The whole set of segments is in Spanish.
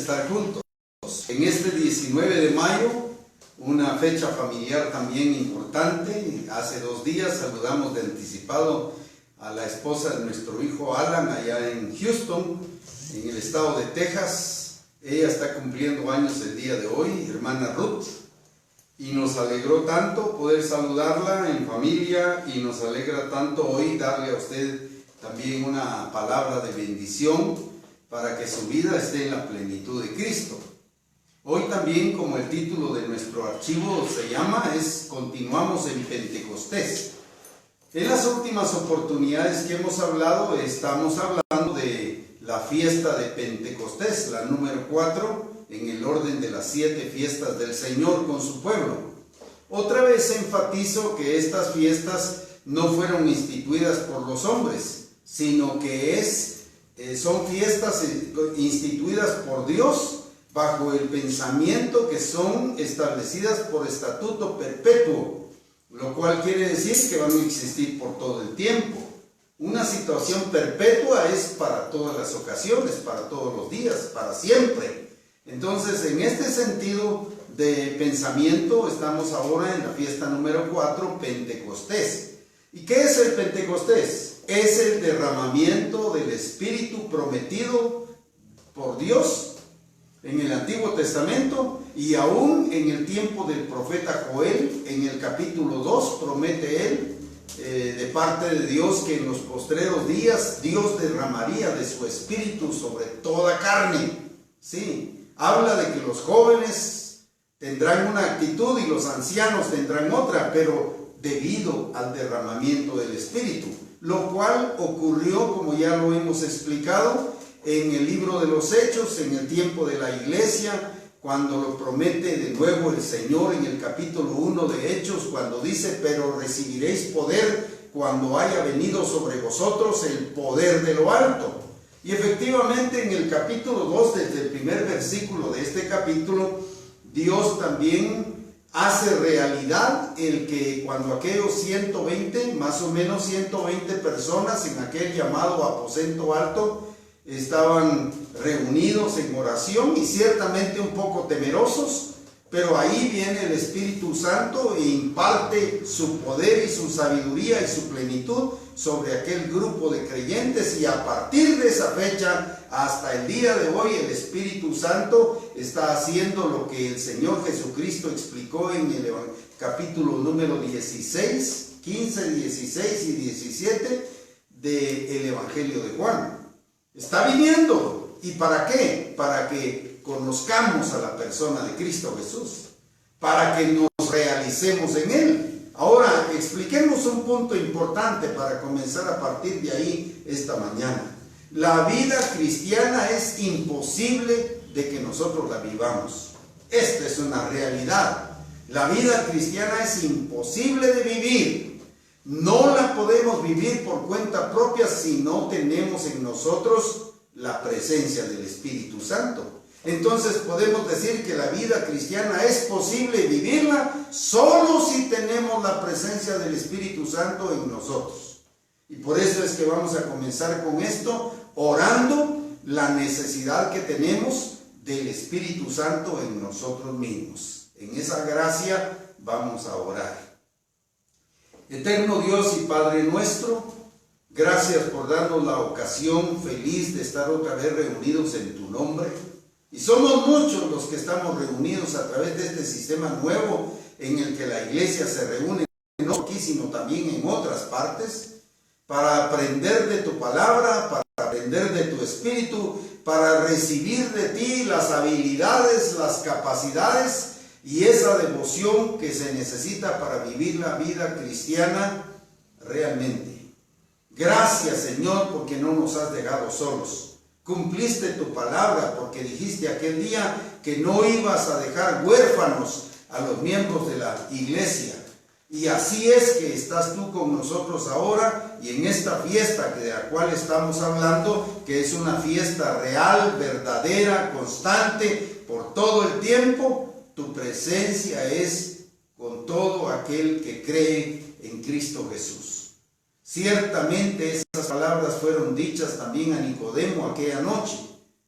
estar juntos. En este 19 de mayo, una fecha familiar también importante. Hace 2 días saludamos de anticipado a la esposa de nuestro hijo Alan allá en Houston, en el estado de Texas. Ella está cumpliendo años el día de hoy, hermana Ruth, y nos alegró tanto poder saludarla en familia, y nos alegra tanto hoy darle a usted también una palabra de bendición para que su vida esté en la plenitud de Cristo. Hoy también, como el título de nuestro archivo se llama, Continuamos en Pentecostés. En las últimas oportunidades que hemos hablado, estamos hablando de la fiesta de Pentecostés, la número 4, en el orden de las 7 fiestas del Señor con su pueblo. Otra vez enfatizo que estas fiestas no fueron instituidas por los hombres, sino que son fiestas instituidas por Dios bajo el pensamiento que son establecidas por estatuto perpetuo, lo cual quiere decir que van a existir por todo el tiempo. Una situación perpetua es para todas las ocasiones, para todos los días, para siempre. Entonces, en este sentido de pensamiento, estamos ahora en la fiesta número 4, Pentecostés. ¿Y qué es el Pentecostés? Es el derramamiento del Espíritu prometido por Dios en el Antiguo Testamento, y aún en el tiempo del profeta Joel, en el capítulo 2, promete él, de parte de Dios, que en los postreros días Dios derramaría de su Espíritu sobre toda carne. Sí, habla de que los jóvenes tendrán una actitud y los ancianos tendrán otra, pero debido al derramamiento del Espíritu, lo cual ocurrió, como ya lo hemos explicado, en el libro de los Hechos, en el tiempo de la iglesia, cuando lo promete de nuevo el Señor en el capítulo 1 de Hechos, cuando dice: pero recibiréis poder cuando haya venido sobre vosotros el poder de lo alto. Y efectivamente en el capítulo 2, desde el primer versículo de este capítulo, Dios también hace realidad el que cuando aquellos 120, más o menos 120 personas en aquel llamado aposento alto, estaban reunidos en oración y ciertamente un poco temerosos, pero ahí viene el Espíritu Santo e imparte su poder y su sabiduría y su plenitud sobre aquel grupo de creyentes, y a partir de esa fecha hasta el día de hoy el Espíritu Santo está haciendo lo que el Señor Jesucristo explicó en el capítulo número 16, 15, 16 y 17 del Evangelio de Juan. Está viniendo. ¿Y para qué? Para que conozcamos a la persona de Cristo Jesús, para que nos realicemos en Él. Ahora, expliquemos un punto importante para comenzar a partir de ahí esta mañana. La vida cristiana es imposible de que nosotros la vivamos. Esta es una realidad. La vida cristiana es imposible de vivir. No la podemos vivir por cuenta propia si no tenemos en nosotros la presencia del Espíritu Santo. Entonces podemos decir que la vida cristiana es posible vivirla solo si tenemos la presencia del Espíritu Santo en nosotros. Y por eso es que vamos a comenzar con esto, orando la necesidad que tenemos del Espíritu Santo en nosotros mismos. En esa gracia vamos a orar. Eterno Dios y Padre nuestro, gracias por darnos la ocasión feliz de estar otra vez reunidos en tu nombre. Y somos muchos los que estamos reunidos a través de este sistema nuevo en el que la iglesia se reúne, no aquí sino también en otras partes, para aprender de tu palabra, para aprender de tu Espíritu, para recibir de ti las habilidades, las capacidades y esa devoción que se necesita para vivir la vida cristiana realmente. Gracias, Señor, porque no nos has dejado solos. Cumpliste tu palabra porque dijiste aquel día que no ibas a dejar huérfanos a los miembros de la iglesia. Y así es que estás tú con nosotros ahora, y en esta fiesta de la cual estamos hablando, que es una fiesta real, verdadera, constante, por todo el tiempo, tu presencia es con todo aquel que cree en Cristo Jesús. Ciertamente esas palabras fueron dichas también a Nicodemo aquella noche.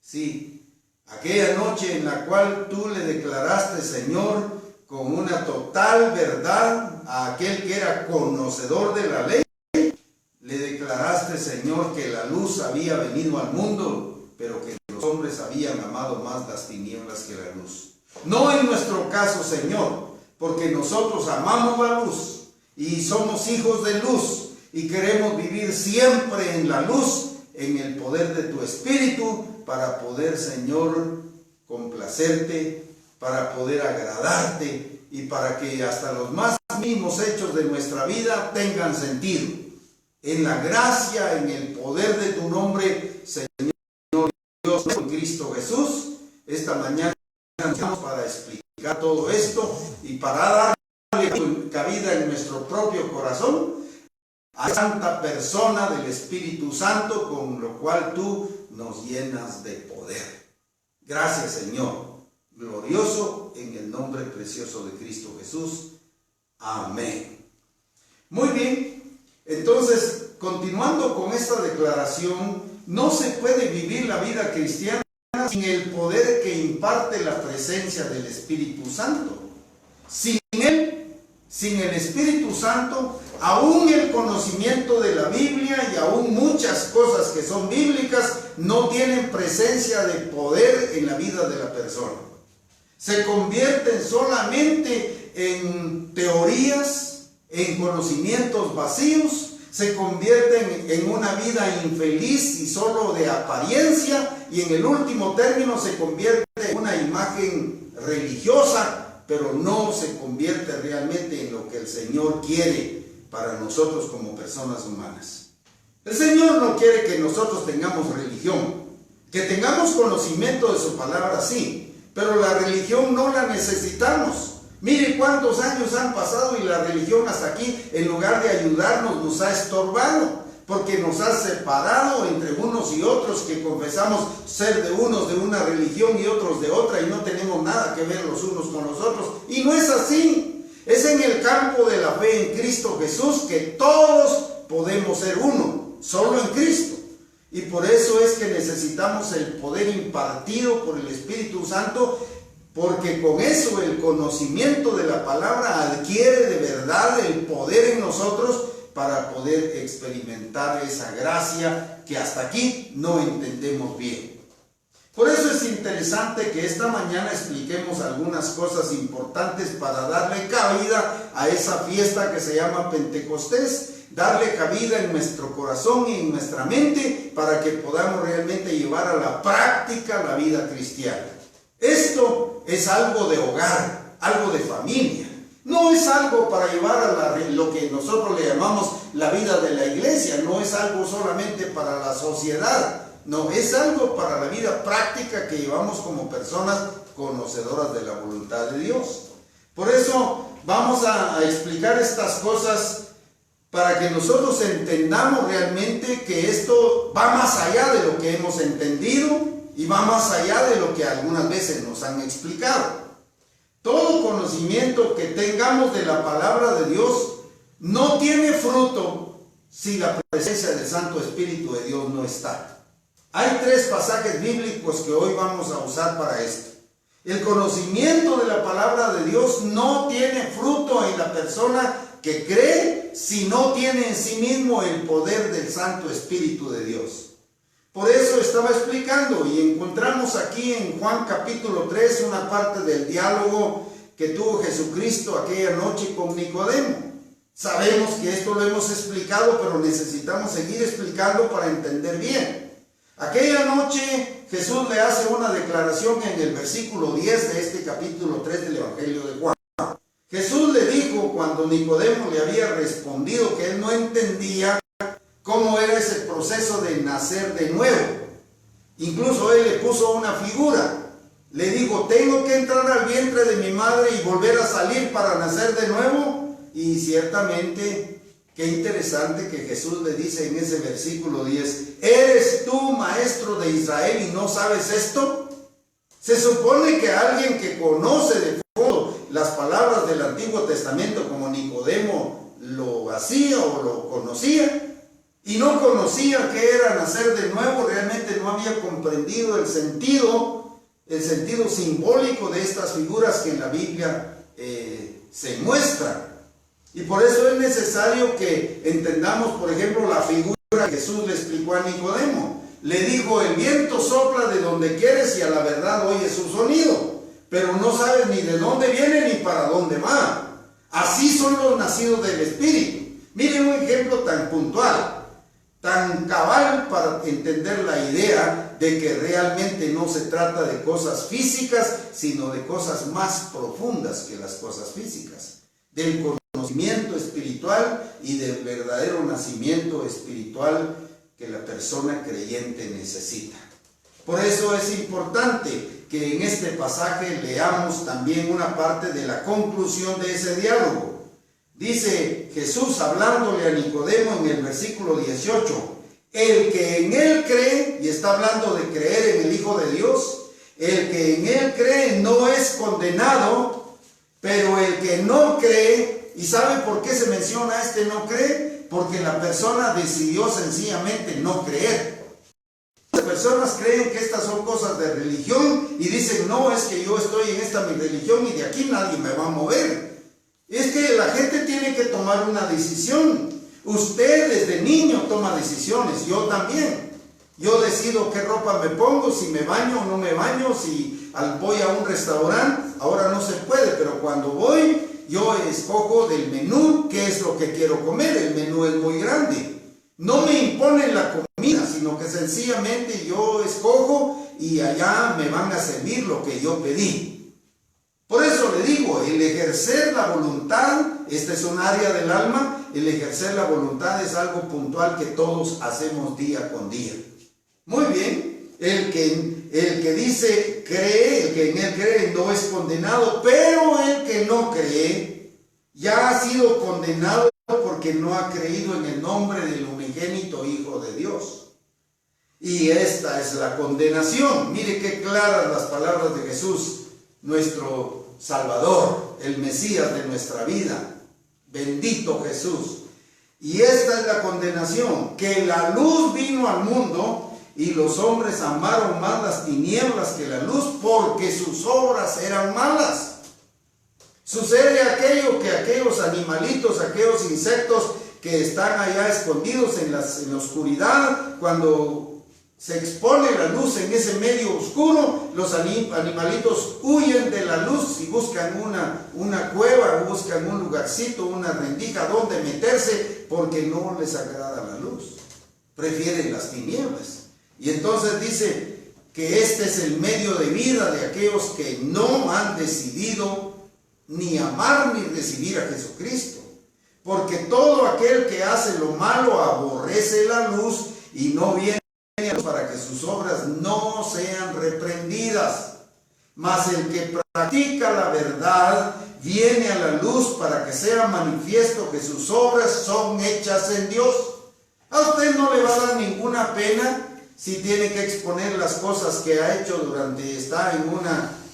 Sí, Aquella noche en la cual tú le declaraste, Señor, con una total verdad a aquel que era conocedor de la ley, le declaraste, Señor, que la luz había venido al mundo, pero que los hombres habían amado más las tinieblas que la luz. No en nuestro caso, Señor, porque nosotros amamos la luz y somos hijos de luz y queremos vivir siempre en la luz, en el poder de tu Espíritu, para poder, Señor, complacerte, para poder agradarte y para que hasta los más mínimos hechos de nuestra vida tengan sentido. En la gracia, en el poder de tu nombre, Señor Dios, en Cristo Jesús, esta mañana estamos para explicar todo esto y para darle cabida en nuestro propio corazón a la santa persona del Espíritu Santo, con lo cual tú nos llenas de poder. Gracias, Señor, glorioso, en el nombre precioso de Cristo Jesús. Amén. Muy bien, entonces, continuando con esta declaración, no se puede vivir la vida cristiana sin el poder que imparte la presencia del Espíritu Santo. Sin él, sin el Espíritu Santo, aún el conocimiento de la Biblia y aún muchas cosas que son bíblicas no tienen presencia de poder en la vida de la persona. Se convierten solamente en teorías, en conocimientos vacíos, se convierten en una vida infeliz y solo de apariencia, y en el último término se convierte en una imagen religiosa, pero no se convierte realmente en lo que el Señor quiere para nosotros como personas humanas. El Señor no quiere que nosotros tengamos religión, que tengamos conocimiento de su palabra, sí, pero la religión no la necesitamos. Mire cuántos años han pasado y la religión hasta aquí, en lugar de ayudarnos, nos ha estorbado, porque nos ha separado entre unos y otros que confesamos ser de unos de una religión y otros de otra, y no tenemos nada que ver los unos con los otros. Y no es así. Es en el campo de la fe en Cristo Jesús que todos podemos ser uno, solo en Cristo. Y por eso es que necesitamos el poder impartido por el Espíritu Santo, porque con eso el conocimiento de la palabra adquiere de verdad el poder en nosotros para poder experimentar esa gracia que hasta aquí no entendemos bien. Por eso es interesante que esta mañana expliquemos algunas cosas importantes para darle cabida a esa fiesta que se llama Pentecostés, darle cabida en nuestro corazón y en nuestra mente para que podamos realmente llevar a la práctica la vida cristiana. Esto es algo de hogar, algo de familia. No es algo para llevar a lo que nosotros le llamamos la vida de la iglesia, no es algo solamente para la sociedad, no, es algo para la vida práctica que llevamos como personas conocedoras de la voluntad de Dios. Por eso vamos a explicar estas cosas para que nosotros entendamos realmente que esto va más allá de lo que hemos entendido y va más allá de lo que algunas veces nos han explicado. Todo conocimiento que tengamos de la palabra de Dios no tiene fruto si la presencia del Santo Espíritu de Dios no está. Hay 3 pasajes bíblicos que hoy vamos a usar para esto. El conocimiento de la palabra de Dios no tiene fruto en la persona que cree si no tiene en sí mismo el poder del Santo Espíritu de Dios. Por eso estaba explicando y encontramos aquí en Juan capítulo 3 una parte del diálogo que tuvo Jesucristo aquella noche con Nicodemo. Sabemos que esto lo hemos explicado, pero necesitamos seguir explicando para entender bien. Aquella noche Jesús le hace una declaración en el versículo 10 de este capítulo 3 del Evangelio de Juan. Jesús le dijo cuando Nicodemo le había respondido que él no entendía cómo era ese proceso de nacer de nuevo. Incluso él le puso una figura. Le dijo, ¿tengo que entrar al vientre de mi madre y volver a salir para nacer de nuevo? Y ciertamente, qué interesante que Jesús le dice en ese versículo 10, ¿eres tú maestro de Israel y no sabes esto? Se supone que alguien que conoce de fondo las palabras del Antiguo Testamento como Nicodemo lo hacía o lo conocía, y no conocía qué era nacer de nuevo, realmente no había comprendido el sentido el sentido simbólico de estas figuras que en la Biblia se muestran. Y por eso es necesario que entendamos, por ejemplo, la figura que Jesús le explicó a Nicodemo. Le dijo: el viento sopla de donde quieres y a la verdad oyes su sonido, pero no sabes ni de dónde viene ni para dónde va. Así son los nacidos del Espíritu. Miren un ejemplo tan puntual, tan cabal para entender la idea de que realmente no se trata de cosas físicas, sino de cosas más profundas que las cosas físicas, del conocimiento espiritual y del verdadero nacimiento espiritual que la persona creyente necesita. Por eso es importante que en este pasaje leamos también una parte de la conclusión de ese diálogo. Dice Jesús hablándole a Nicodemo en el versículo 18: el que en él cree, y está hablando de creer en el Hijo de Dios, el que en él cree no es condenado, pero el que no cree, ¿y sabe por qué se menciona este no cree? Porque la persona decidió sencillamente no creer. Las personas creen que estas son cosas de religión y dicen: no, es que yo estoy en esta mi religión y de aquí nadie me va a mover. Es que la gente tiene que tomar una decisión. Usted desde niño toma decisiones, yo también. Yo decido qué ropa me pongo, si me baño o no me baño, si voy a un restaurante. Ahora no se puede, pero cuando voy, yo escojo del menú qué es lo que quiero comer. El menú es muy grande. No me imponen la comida, sino que sencillamente yo escojo y allá me van a servir lo que yo pedí. Por eso le digo, el ejercer la voluntad, esta es un área del alma, el ejercer la voluntad es algo puntual que todos hacemos día con día. Muy bien, el que dice cree, el que en él cree no es condenado, pero el que no cree ya ha sido condenado porque no ha creído en el nombre del unigénito Hijo de Dios. Y esta es la condenación. Mire qué claras las palabras de Jesús, nuestro Salvador, el Mesías de nuestra vida. Bendito Jesús. Y esta es la condenación, que la luz vino al mundo y los hombres amaron más las tinieblas que la luz porque sus obras eran malas. Sucede aquello que aquellos animalitos, aquellos insectos que están allá escondidos en la oscuridad, cuando se expone la luz en ese medio oscuro, los animalitos huyen de la luz y buscan una cueva, buscan un lugarcito, una rendija donde meterse, porque no les agrada la luz. Prefieren las tinieblas. Y entonces dice que este es el medio de vida de aquellos que no han decidido ni amar ni recibir a Jesucristo. Porque todo aquel que hace lo malo aborrece la luz y no viene para que sus obras no sean reprendidas. Mas el que practica la verdad viene a la luz para que sea manifiesto que sus obras son hechas en Dios. A usted no le va a dar ninguna pena si tiene que exponer las cosas que ha hecho está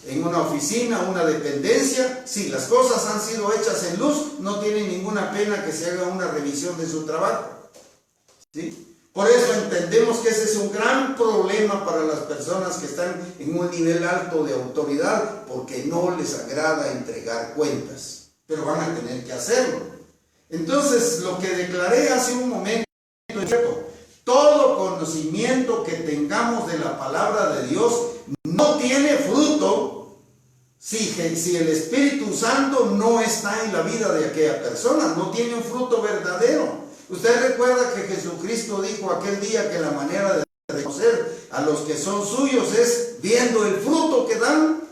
en una oficina, una dependencia. Si las cosas han sido hechas en luz, no tiene ninguna pena que se haga una revisión de su trabajo. ¿Sí? Por eso entendemos que ese es un gran problema para las personas que están en un nivel alto de autoridad, porque no les agrada entregar cuentas, pero van a tener que hacerlo. Entonces, lo que declaré hace un momento es cierto: todo conocimiento que tengamos de la palabra de Dios no tiene fruto si el Espíritu Santo no está en la vida de aquella persona, no tiene un fruto verdadero. Usted recuerda que Jesucristo dijo aquel día que la manera de reconocer a los que son suyos es viendo el fruto que dan,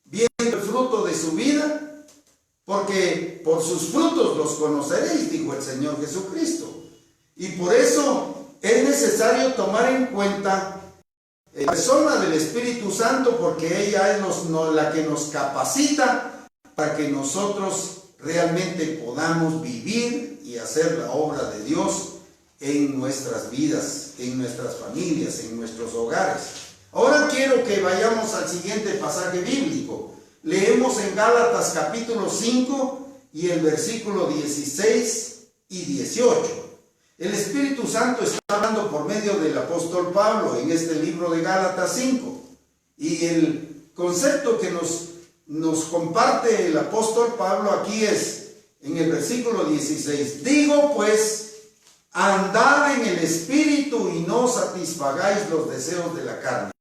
viendo el fruto de su vida, porque por sus frutos los conoceréis, dijo el Señor Jesucristo. Y por eso es necesario tomar en cuenta la persona del Espíritu Santo, porque ella es la que nos capacita para que nosotros realmente podamos vivir y hacer la obra de Dios en nuestras vidas, en nuestras familias, en nuestros hogares. Ahora quiero que vayamos al siguiente pasaje bíblico. Leemos en Gálatas capítulo 5 y el versículo 16 y 18. El Espíritu Santo está hablando por medio del apóstol Pablo en este libro de Gálatas 5. Y el concepto que nos comparte el apóstol Pablo aquí es, en el versículo 16, digo pues, andad en el Espíritu y no satisfagáis los deseos de la carne.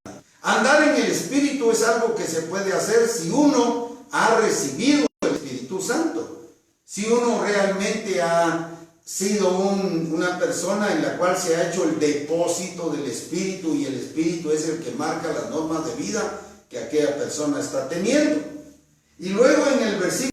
Andar en el Espíritu es algo que se puede hacer si uno ha recibido el Espíritu Santo. Si uno realmente ha sido una persona en la cual se ha hecho el depósito del Espíritu y el Espíritu es el que marca las normas de vida que aquella persona está teniendo. Y luego en el versículo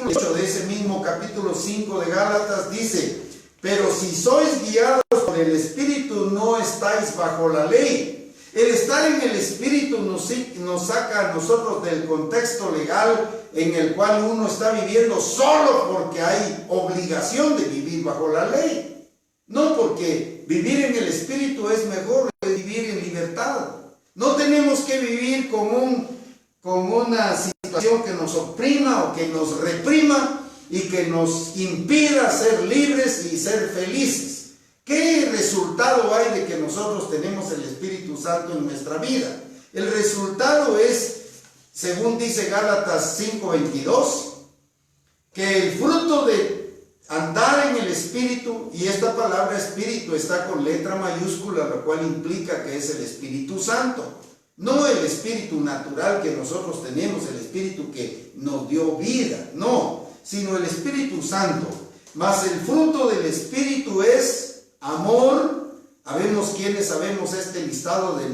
8 de ese mismo capítulo 5 de Gálatas dice, pero si sois guiados por el Espíritu no estáis bajo la ley. El estar en el Espíritu nos saca a nosotros del contexto legal en el cual uno está viviendo solo porque hay obligación de vivir bajo la ley. No porque vivir en el Espíritu es mejor que vivir en libertad. No tenemos que vivir con una situación que nos oprima o que nos reprima y que nos impida ser libres y ser felices. ¿Qué resultado hay de que nosotros tenemos el Espíritu Santo en nuestra vida? El resultado es, según dice Gálatas 5:22, que el fruto de andar en el Espíritu, y esta palabra Espíritu está con letra mayúscula, lo cual implica que es el Espíritu Santo. No el espíritu natural que nosotros tenemos, el espíritu que nos dio vida, no, sino el Espíritu Santo. Mas el fruto del Espíritu es amor. Habemos quienes sabemos este listado de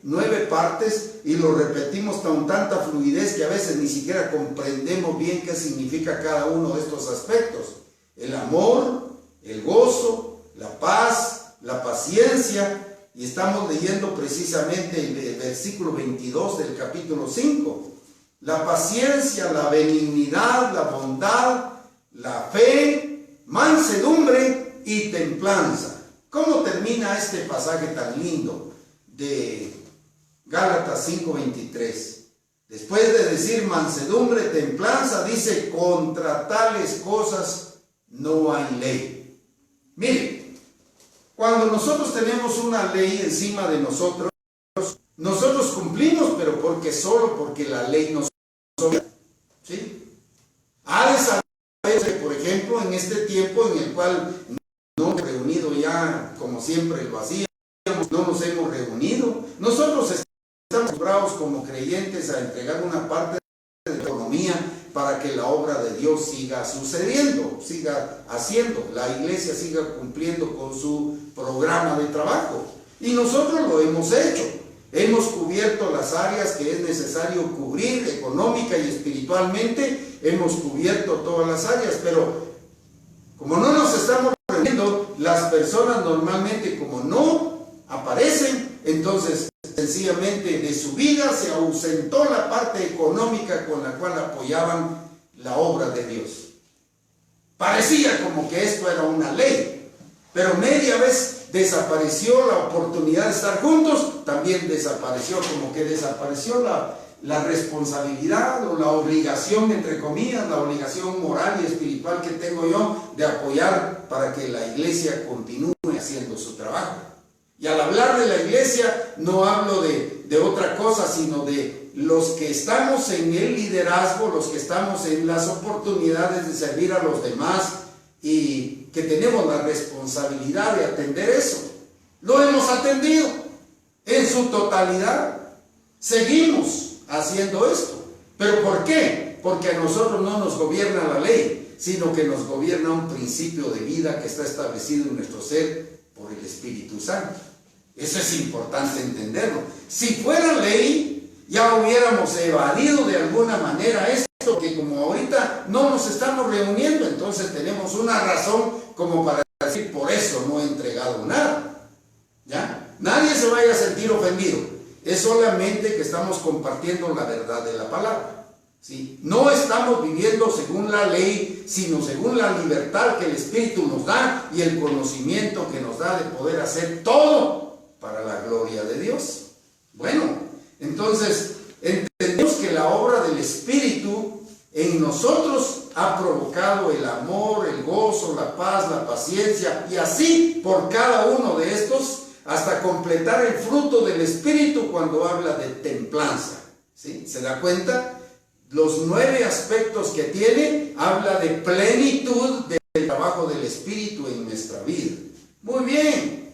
nueve partes y lo repetimos con tanta fluidez que a veces ni siquiera comprendemos bien qué significa cada uno de estos aspectos. El amor, el gozo, la paz, la paciencia. Y estamos leyendo precisamente el versículo 22 del capítulo 5. La paciencia, la benignidad, la bondad, la fe, mansedumbre y templanza. ¿Cómo termina este pasaje tan lindo de Gálatas 5:23? Después de decir mansedumbre, templanza, dice, contra tales cosas no hay ley. Miren, cuando nosotros tenemos una ley encima de nosotros cumplimos, pero porque la ley nos obliga. ¿Sí? Ha de saber que, por ejemplo, en este tiempo en el cual no hemos reunido ya como siempre lo hacíamos, no nos hemos reunido, nosotros estamos bravos como creyentes a entregar una parte de la economía para que la obra de Dios siga sucediendo, siga haciendo, la iglesia siga cumpliendo con su programa de trabajo. Y nosotros lo hemos hecho. Hemos cubierto las áreas que es necesario cubrir, económica y espiritualmente, hemos cubierto todas las áreas, pero como no nos estamos reuniendo, las personas normalmente como no aparecen, entonces sencillamente de su vida se ausentó la parte económica con la cual apoyaban la obra de Dios. Parecía como que esto era una ley, pero media vez desapareció la oportunidad de estar juntos, también desapareció, como que desapareció la responsabilidad o la obligación, entre comillas, la obligación moral y espiritual que tengo yo de apoyar para que la iglesia continúe haciendo su trabajo. Y al hablar de la iglesia no hablo de otra cosa, sino de los que estamos en el liderazgo, los que estamos en las oportunidades de servir a los demás y que tenemos la responsabilidad de atender eso. Lo hemos atendido en su totalidad. Seguimos haciendo esto. ¿Pero por qué? Porque a nosotros no nos gobierna la ley, sino que nos gobierna un principio de vida que está establecido en nuestro ser por el Espíritu Santo. Eso es importante entenderlo. Si fuera ley, ya hubiéramos evadido de alguna manera esto, que como ahorita no nos estamos reuniendo, entonces tenemos una razón como para decir, por eso no he entregado nada. ¿Ya? Nadie se vaya a sentir ofendido. Es solamente que estamos compartiendo la verdad de la palabra. ¿Sí? No estamos viviendo según la ley, sino según la libertad que el Espíritu nos da y el conocimiento que nos da de poder hacer todo para la gloria de Dios. Bueno, entonces entendemos que la obra del Espíritu en nosotros ha provocado el amor, el gozo, la paz, la paciencia, y así por cada uno de estos hasta completar el fruto del Espíritu cuando habla de templanza. ¿Sí? ¿Se da cuenta? Los 9 aspectos que tiene, habla de plenitud del trabajo del Espíritu en nuestra vida. Muy bien,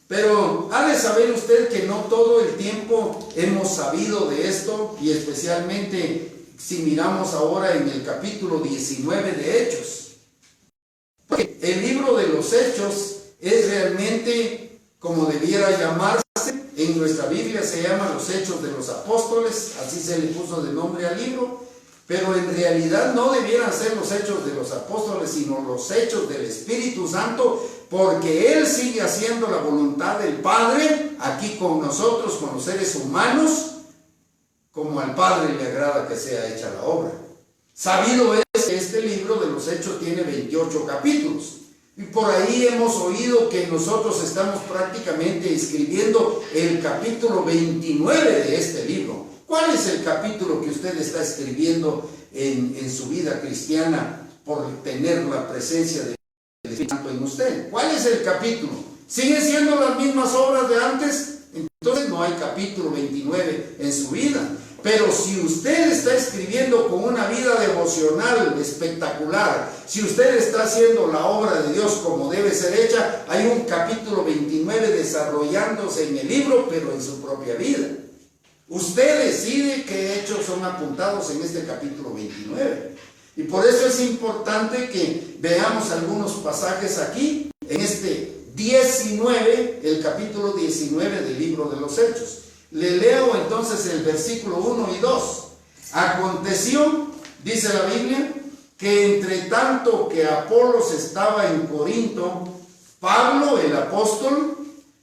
pero ha de saber usted que no todo el tiempo hemos sabido de esto, y especialmente si miramos ahora en el capítulo 19 de Hechos. Porque el libro de los Hechos es realmente como debiera llamarse. En nuestra Biblia se llama los Hechos de los Apóstoles, así se le puso de nombre al libro, pero en realidad no debieran ser los Hechos de los Apóstoles, sino los Hechos del Espíritu Santo, porque Él sigue haciendo la voluntad del Padre aquí con nosotros, con los seres humanos, como al Padre le agrada que sea hecha la obra. Sabido es que este libro de los Hechos tiene 28 capítulos. Y por ahí hemos oído que nosotros estamos prácticamente escribiendo el capítulo 29 de este libro. ¿Cuál es el capítulo que usted está escribiendo en su vida cristiana por tener la presencia del Espíritu Santo en usted? ¿Cuál es el capítulo? ¿Siguen siendo las mismas obras de antes? Entonces no hay capítulo 29 en su vida. Pero si usted está escribiendo con una vida devocional espectacular, si usted está haciendo la obra de Dios como debe ser hecha, hay un capítulo 29 desarrollándose en el libro, pero en su propia vida. Usted decide qué hechos son apuntados en este capítulo 29. Y por eso es importante que veamos algunos pasajes aquí, en este 19, el capítulo 19 del libro de los Hechos. Le leo entonces el versículo 1 y 2. Aconteció, dice la Biblia, que entre tanto que Apolos estaba en Corinto, Pablo, el apóstol,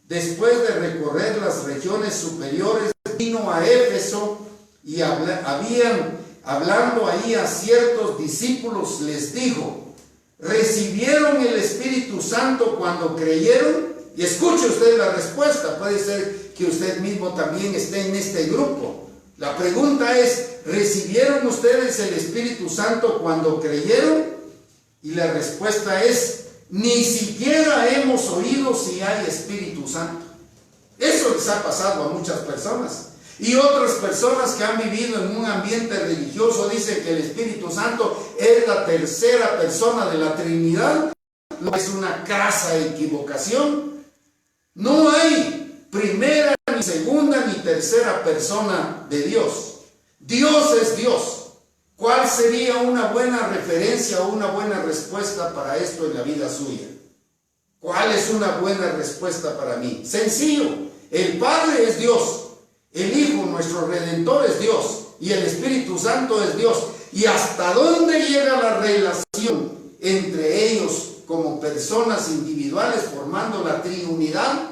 después de recorrer las regiones superiores, vino a Éfeso y hablando ahí a ciertos discípulos, les dijo: ¿recibieron el Espíritu Santo cuando creyeron? Y escuche usted la respuesta. Puede ser que usted mismo también esté en este grupo. La pregunta es: ¿recibieron ustedes el Espíritu Santo cuando creyeron? Y la respuesta es: ni siquiera hemos oído si hay Espíritu Santo. Eso les ha pasado a muchas personas. Y otras personas que han vivido en un ambiente religioso dicen que el Espíritu Santo es la tercera persona de la Trinidad. Lo es una crasa equivocación. No hay primera, ni segunda, ni tercera persona de Dios. Dios es Dios. ¿Cuál sería una buena referencia o una buena respuesta para esto en la vida suya? ¿Cuál es una buena respuesta para mí? Sencillo. El Padre es Dios. El Hijo, nuestro Redentor, es Dios. Y el Espíritu Santo es Dios. ¿Y hasta dónde llega la relación entre ellos como personas individuales formando la Trinidad?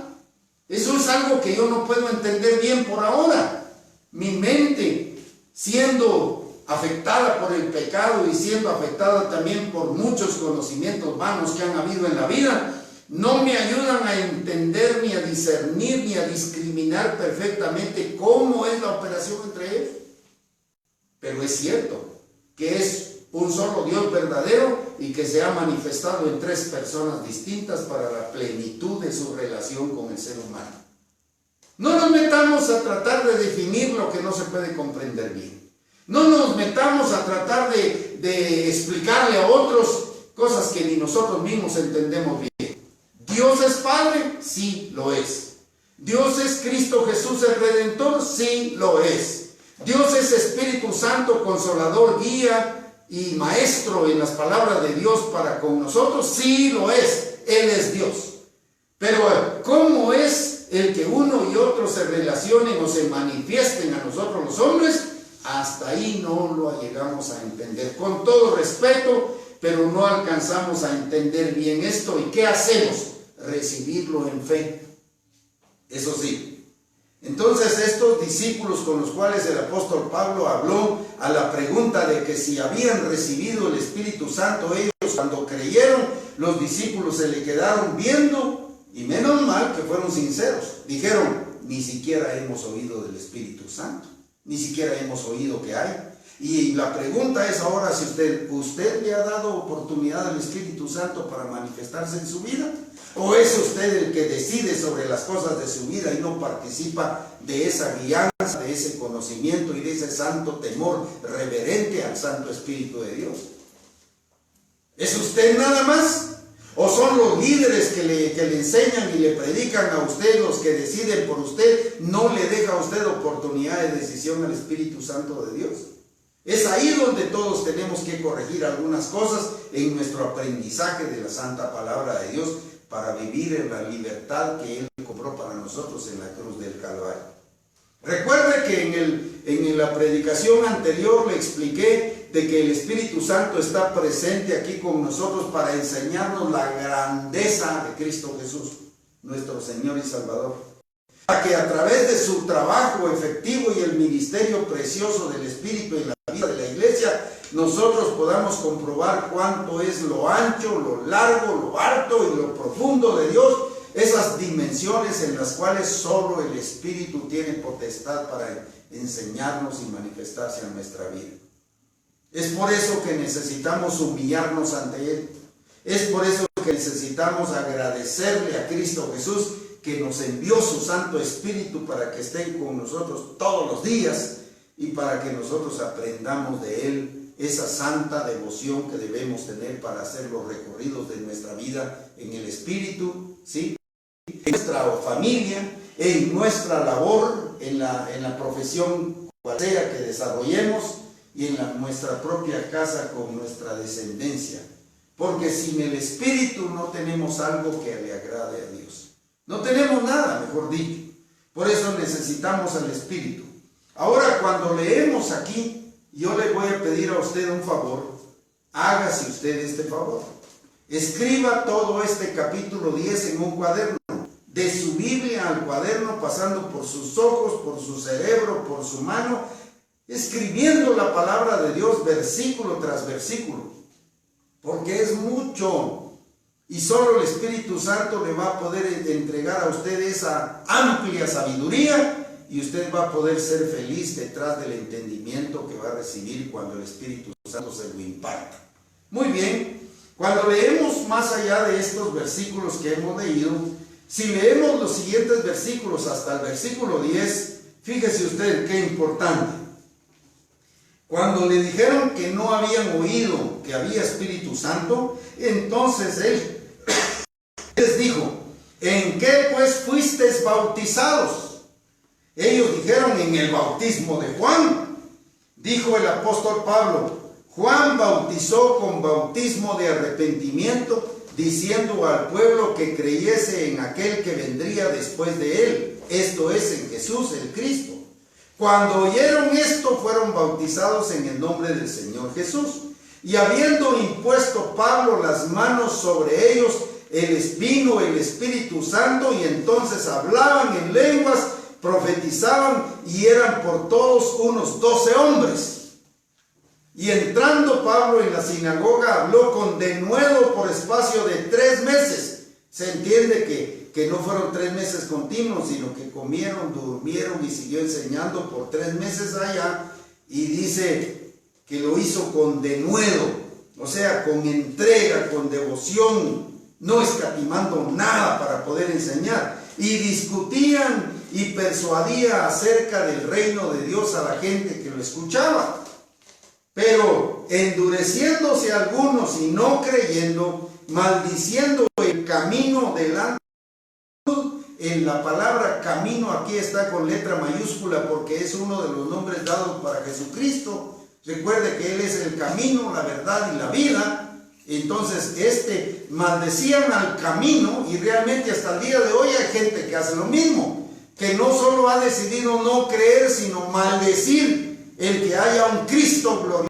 Eso es algo que yo no puedo entender bien por ahora. Mi mente, siendo afectada por el pecado y siendo afectada también por muchos conocimientos vanos que han habido en la vida, no me ayudan a entender, ni a discernir, ni a discriminar perfectamente cómo es la operación entre ellos. Pero es cierto que es un solo Dios verdadero y que se ha manifestado en 3 personas distintas para la plenitud de su relación con el ser humano. No nos metamos a tratar de definir lo que no se puede comprender bien. No nos metamos a tratar de explicarle a otros cosas que ni nosotros mismos entendemos bien. ¿Dios es Padre? Sí, lo es. ¿Dios es Cristo Jesús el Redentor? Sí, lo es. ¿Dios es Espíritu Santo, Consolador, Guía y Maestro en las palabras de Dios para con nosotros? Sí, lo es. Él es Dios. Pero ¿cómo es el que uno y otro se relacionen o se manifiesten a nosotros los hombres? Hasta ahí no lo llegamos a entender. Con todo respeto, pero no alcanzamos a entender bien esto. ¿Y qué hacemos? Recibirlo en fe. Eso sí. Entonces estos discípulos con los cuales el apóstol Pablo habló a la pregunta de que si habían recibido el Espíritu Santo ellos cuando creyeron, los discípulos se le quedaron viendo y menos mal que fueron sinceros. Dijeron: ni siquiera hemos oído del Espíritu Santo, ni siquiera hemos oído que hay. Y la pregunta es ahora si usted le ha dado oportunidad al Espíritu Santo para manifestarse en su vida, o es usted el que decide sobre las cosas de su vida y no participa de esa guianza enseñanza, de ese conocimiento y de ese santo temor reverente al Santo Espíritu de Dios? ¿Es usted nada más? ¿O son los líderes que le enseñan y le predican a usted, los que deciden por usted, no le deja a usted oportunidad de decisión al Espíritu Santo de Dios? Es ahí donde todos tenemos que corregir algunas cosas en nuestro aprendizaje de la santa palabra de Dios para vivir en la libertad que Él compró para nosotros en la cruz del Calvario. Recuerde que en la predicación anterior le expliqué de que el Espíritu Santo está presente aquí con nosotros para enseñarnos la grandeza de Cristo Jesús, nuestro Señor y Salvador. Para que a través de su trabajo efectivo y el ministerio precioso del Espíritu en la vida de la iglesia, nosotros podamos comprobar cuánto es lo ancho, lo largo, lo alto y lo profundo de Dios, esas dimensiones en las cuales solo el Espíritu tiene potestad para enseñarnos y manifestarse en nuestra vida. Es por eso que necesitamos humillarnos ante Él. Es por eso que necesitamos agradecerle a Cristo Jesús que nos envió su Santo Espíritu para que esté con nosotros todos los días y para que nosotros aprendamos de Él esa santa devoción que debemos tener para hacer los recorridos de nuestra vida en el Espíritu, ¿sí? En nuestra familia, en nuestra labor, en la profesión cual sea que desarrollemos y en nuestra propia casa con nuestra descendencia. Porque sin el Espíritu no tenemos algo que le agrade a Dios. No tenemos nada, mejor dicho. Por eso necesitamos al Espíritu. Ahora, cuando leemos aquí, yo le voy a pedir a usted un favor. Hágase usted este favor. Escriba todo este capítulo 10 en un cuaderno. De su Biblia al cuaderno, pasando por sus ojos, por su cerebro, por su mano, escribiendo la palabra de Dios versículo tras versículo. Porque es mucho. Y solo el Espíritu Santo le va a poder entregar a usted esa amplia sabiduría y usted va a poder ser feliz detrás del entendimiento que va a recibir cuando el Espíritu Santo se lo imparta. Muy bien, cuando leemos más allá de estos versículos que hemos leído, si leemos los siguientes versículos hasta el versículo 10, fíjese usted qué importante. Cuando le dijeron que no habían oído que había Espíritu Santo, entonces Él les dijo: ¿en qué pues fuisteis bautizados? Ellos dijeron: en el bautismo de Juan. Dijo el apóstol Pablo: Juan bautizó con bautismo de arrepentimiento, diciendo al pueblo que creyese en aquel que vendría después de él, esto es, en Jesús el Cristo. Cuando oyeron esto, fueron bautizados en el nombre del Señor Jesús. Y habiendo impuesto Pablo las manos sobre ellos, vino el Espíritu Santo, y entonces hablaban en lenguas, profetizaban, y eran por todos unos 12 hombres. Y entrando Pablo en la sinagoga, habló con denuedo por espacio de 3 meses. Se entiende que no fueron 3 meses continuos, sino que comieron, durmieron y siguió enseñando por 3 meses allá. Y dice que lo hizo con denuedo, o sea, con entrega, con devoción, no escatimando nada para poder enseñar. Y discutían y persuadía acerca del reino de Dios a la gente que lo escuchaba. Pero endureciéndose algunos y no creyendo, maldiciendo el camino delante. En la palabra camino aquí está con letra mayúscula porque es uno de los nombres dados para Jesucristo. Recuerde que Él es el camino, la verdad y la vida. Entonces maldecían al camino, y realmente hasta el día de hoy hay gente que hace lo mismo, que no solo ha decidido no creer, sino maldecir el que haya un Cristo glorioso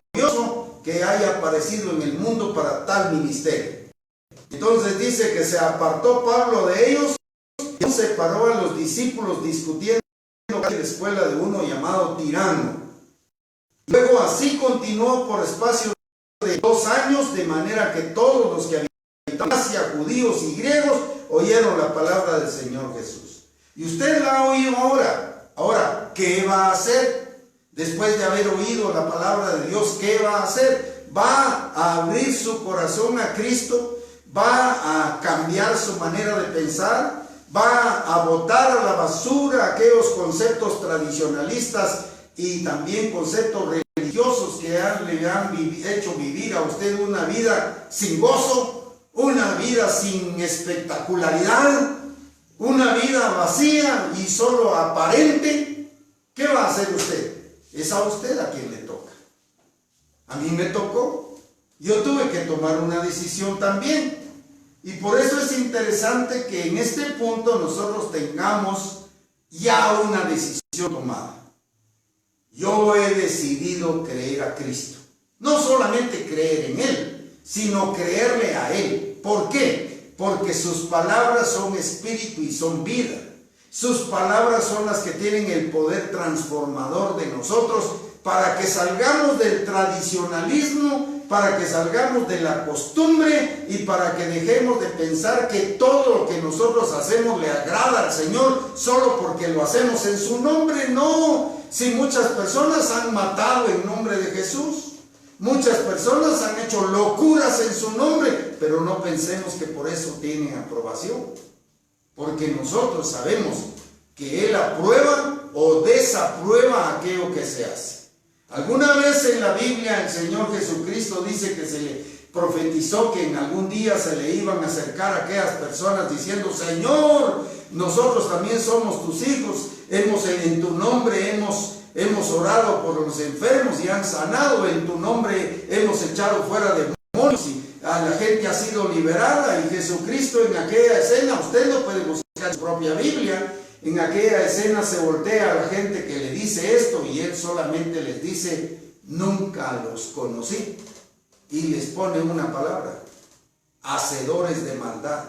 que haya aparecido en el mundo para tal ministerio. Entonces dice que se apartó Pablo de ellos y separó a los discípulos discutiendo en la escuela de uno llamado Tirano. Luego así continuó por espacio de 2 años, de manera que todos los que habitaban Asia, judíos y griegos, oyeron la palabra del Señor Jesús. Y usted la ha oído ahora. Ahora, ¿qué va a hacer? Después de haber oído la palabra de Dios, ¿qué va a hacer? Va a abrir su corazón a Cristo, va a cambiar su manera de pensar, va a botar a la basura aquellos conceptos tradicionalistas y también conceptos religiosos que le han hecho vivir a usted una vida sin gozo, una vida sin espectacularidad, una vida vacía y solo aparente. ¿Qué va a hacer usted? Es a usted a quien le toca. A mí me tocó. Yo tuve que tomar una decisión también. Y por eso es interesante que en este punto nosotros tengamos ya una decisión tomada. Yo he decidido creer a Cristo. No solamente creer en Él, sino creerle a Él. ¿Por qué? Porque sus palabras son espíritu y son vida. Sus palabras son las que tienen el poder transformador de nosotros para que salgamos del tradicionalismo, para que salgamos de la costumbre y para que dejemos de pensar que todo lo que nosotros hacemos le agrada al Señor solo porque lo hacemos en su nombre. No, si muchas personas han matado en nombre de Jesús, muchas personas han hecho locuras en su nombre, pero no pensemos que por eso tienen aprobación, porque nosotros sabemos que Él aprueba o desaprueba aquello que se hace. Alguna vez en la Biblia el Señor Jesucristo dice que se le profetizó que en algún día se le iban a acercar a aquellas personas diciendo: Señor, nosotros también somos tus hijos, en tu nombre hemos orado por los enfermos y han sanado, en tu nombre hemos echado fuera demonios y a la gente ha sido liberada. Y Jesucristo en aquella escena, usted no puede buscar su propia Biblia, en aquella escena se voltea a la gente que le dice esto y Él solamente les dice: nunca los conocí. Y les pone una palabra: hacedores de maldad.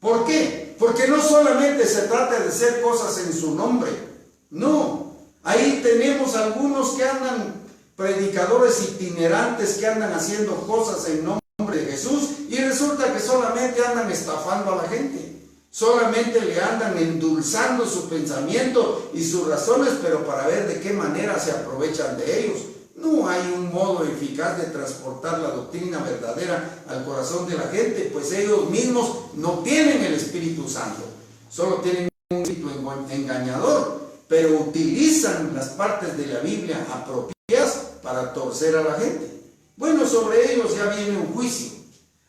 ¿Por qué? Porque no solamente se trata de hacer cosas en su nombre, no. Ahí tenemos algunos que andan, predicadores itinerantes que andan haciendo cosas en nombre de Jesús y resulta que solamente andan estafando a la gente. Solamente le andan endulzando su pensamiento y sus razones, pero para ver de qué manera se aprovechan de ellos. No hay un modo eficaz de transportar la doctrina verdadera al corazón de la gente, pues ellos mismos no tienen el Espíritu Santo, solo tienen un espíritu engañador, pero utilizan las partes de la Biblia apropiadas para torcer a la gente. Bueno, sobre ellos ya viene un juicio.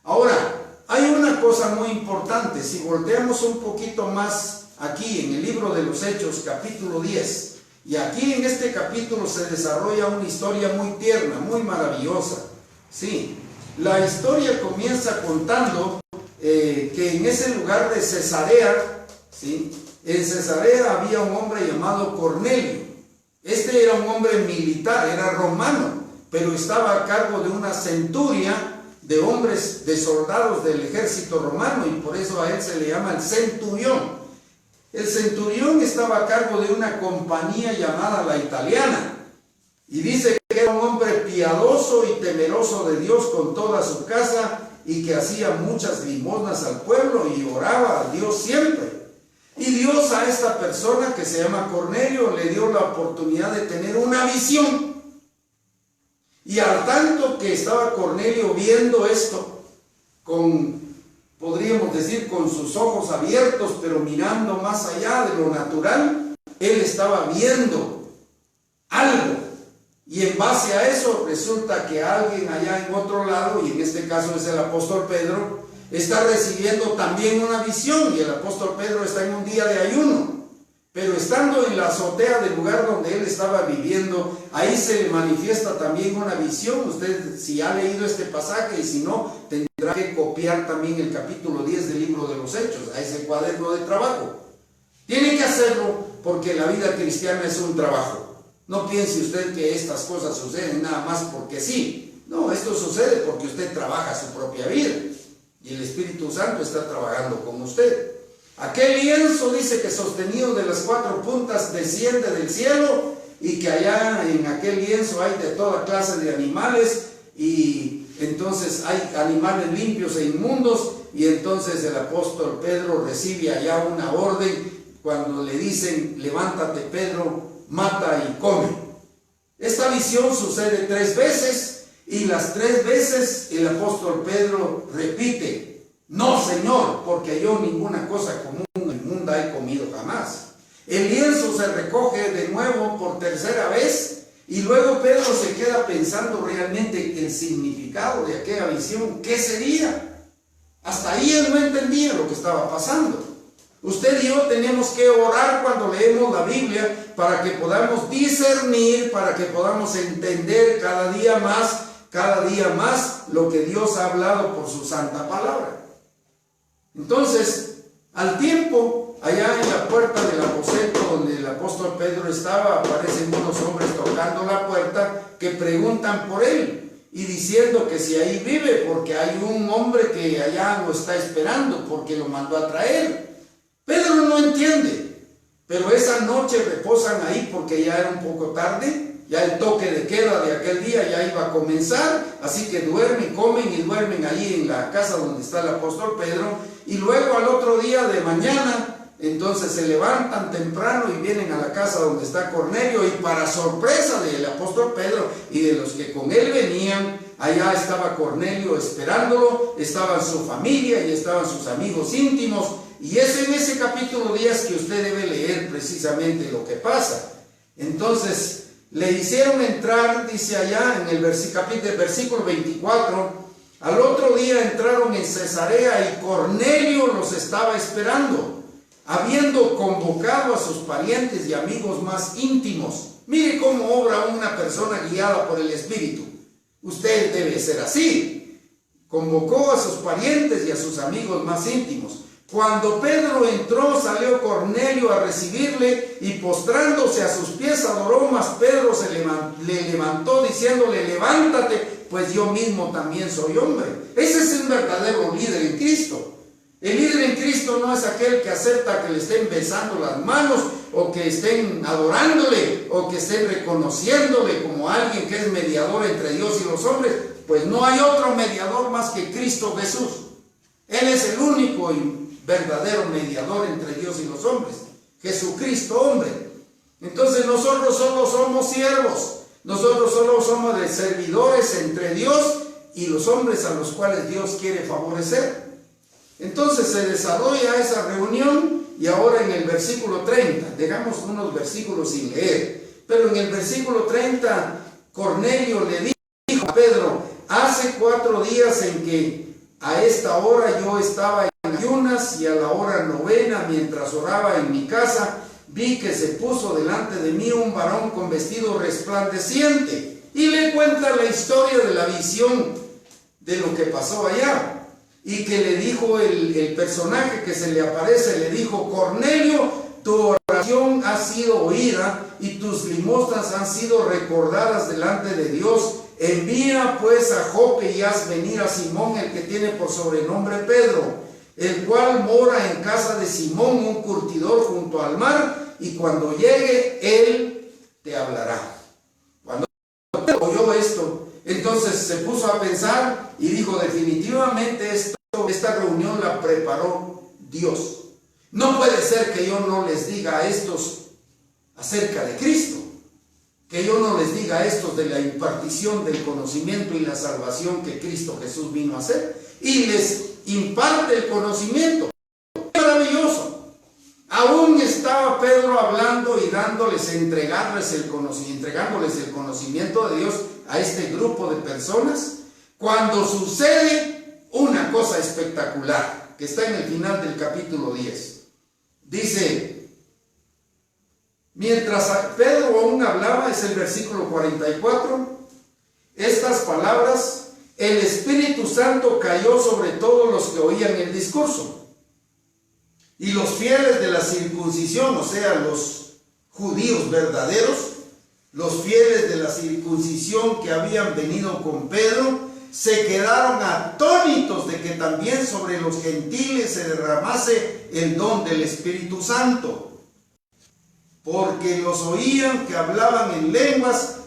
Ahora, hay una cosa muy importante. Si volteamos un poquito más aquí en el libro de los Hechos, capítulo 10, y aquí en este capítulo se desarrolla una historia muy tierna, muy maravillosa. Sí, la historia comienza contando que en ese lugar de Cesarea, ¿sí?, en Cesarea había un hombre llamado Cornelio. Este era un hombre militar, era romano, pero estaba a cargo de una centuria de hombres, de soldados del ejército romano, y por eso a él se le llama el centurión. El centurión estaba a cargo de una compañía llamada la Italiana, y dice que era un hombre piadoso y temeroso de Dios con toda su casa, y que hacía muchas limosnas al pueblo y oraba a Dios siempre. Y Dios a esta persona que se llama Cornelio le dio la oportunidad de tener una visión. Y al tanto que estaba Cornelio viendo esto, podríamos decir, con sus ojos abiertos, pero mirando más allá de lo natural, él estaba viendo algo. Y en base a eso resulta que alguien allá en otro lado, y en este caso es el apóstol Pedro, está recibiendo también una visión, y el apóstol Pedro está en un día de ayuno. Pero estando en la azotea del lugar donde él estaba viviendo, ahí se le manifiesta también una visión. Usted, si ha leído este pasaje, y si no, tendrá que copiar también el capítulo 10 del libro de los Hechos, a ese cuaderno de trabajo. Tiene que hacerlo porque la vida cristiana es un trabajo. No piense usted que estas cosas suceden nada más porque sí. No, esto sucede porque usted trabaja su propia vida y el Espíritu Santo está trabajando con usted. Aquel lienzo dice que sostenido de las 4 puntas desciende del cielo y que allá en aquel lienzo hay de toda clase de animales, y entonces hay animales limpios e inmundos, y entonces el apóstol Pedro recibe allá una orden cuando le dicen: levántate, Pedro, mata y come. Esta visión sucede 3 veces, y las 3 veces el apóstol Pedro repite: no, Señor, porque yo ninguna cosa común segunda he comido jamás. El lienzo se recoge de nuevo por tercera vez y luego Pedro se queda pensando realmente el significado de aquella visión. ¿Qué sería? Hasta ahí él no entendía lo que estaba pasando. Usted y yo tenemos que orar cuando leemos la Biblia para que podamos discernir, para que podamos entender cada día más lo que Dios ha hablado por su santa palabra. Entonces, al tiempo, allá en la puerta del aposento donde el apóstol Pedro estaba, aparecen unos hombres tocando la puerta que preguntan por él y diciendo que si ahí vive, porque hay un hombre que allá lo está esperando, porque lo mandó a traer. Pedro no entiende, pero esa noche reposan ahí porque ya era un poco tarde, ya el toque de queda de aquel día ya iba a comenzar, así que duermen, comen y duermen ahí en la casa donde está el apóstol Pedro, y luego al otro día de mañana, entonces se levantan temprano y vienen a la casa donde está Cornelio, y para sorpresa del apóstol Pedro y de los que con él venían, allá estaba Cornelio esperándolo, estaban su familia y estaban sus amigos íntimos. Y es en ese capítulo 10 que usted debe leer precisamente lo que pasa. Entonces, le hicieron entrar, dice allá en el versículo 24, al otro día entraron en Cesarea y Cornelio los estaba esperando, habiendo convocado a sus parientes y amigos más íntimos. Mire cómo obra una persona guiada por el Espíritu. Usted debe ser así. Convocó a sus parientes y a sus amigos más íntimos. Cuando Pedro entró, salió Cornelio a recibirle y postrándose a sus pies adoró, mas Pedro le levantó diciéndole: levántate, pues yo mismo también soy hombre. Ese es un verdadero líder en Cristo. El líder en Cristo no es aquel que acepta que le estén besando las manos o que estén adorándole o que estén reconociéndole como alguien que es mediador entre Dios y los hombres. Pues no hay otro mediador más que Cristo Jesús. Él es el único y verdadero mediador entre Dios y los hombres, Jesucristo hombre. Entonces nosotros solo somos siervos, nosotros solo somos de servidores entre Dios y los hombres a los cuales Dios quiere favorecer. Entonces se desarrolla esa reunión y ahora en el versículo 30, dejamos unos versículos sin leer, pero en el versículo 30 Cornelio le dijo a Pedro: hace 4 días en que a esta hora yo estaba en ayunas y a la hora 9, mientras oraba en mi casa, vi que se puso delante de mí un varón con vestido resplandeciente. Y le cuenta la historia de la visión de lo que pasó allá. Y que le dijo el personaje que se le aparece, le dijo: Cornelio, tu oración ha sido oída y tus limosnas han sido recordadas delante de Dios. Envía pues a Jope y haz venir a Simón, el que tiene por sobrenombre Pedro, el cual mora en casa de Simón, un curtidor junto al mar, y cuando llegue él te hablará. Cuando oyó esto, entonces se puso a pensar y dijo: definitivamente esta reunión la preparó Dios. No puede ser que yo no les diga a estos acerca de Cristo, que yo no les diga a estos de la impartición del conocimiento y la salvación que Cristo Jesús vino a hacer, y les imparte el conocimiento. Maravilloso. Aún estaba Pedro hablando y entregándoles el conocimiento de Dios a este grupo de personas, cuando sucede una cosa espectacular que está en el final del capítulo 10. Dice: mientras Pedro aún hablaba, es el versículo 44, estas palabras, el Espíritu Santo cayó sobre todos los que oían el discurso. Y los fieles de la circuncisión, o sea, los judíos verdaderos, los fieles de la circuncisión que habían venido con Pedro, se quedaron atónitos de que también sobre los gentiles se derramase el don del Espíritu Santo, porque los oían que hablaban en lenguas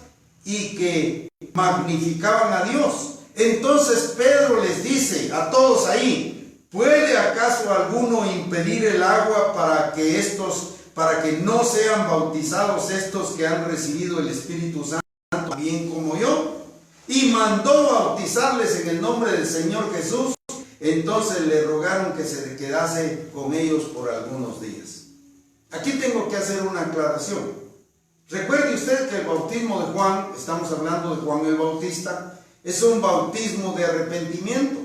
y que magnificaban a Dios. Entonces Pedro les dice a todos ahí: ¿puede acaso alguno impedir el agua para que no sean bautizados estos que han recibido el Espíritu Santo bien como yo? Y mandó bautizarles en el nombre del Señor Jesús. entonces le rogaron que se quedase con ellos por algunos días. Aquí tengo que hacer una aclaración. Recuerde usted que el bautismo de Juan, estamos hablando de Juan el Bautista, es un bautismo de arrepentimiento.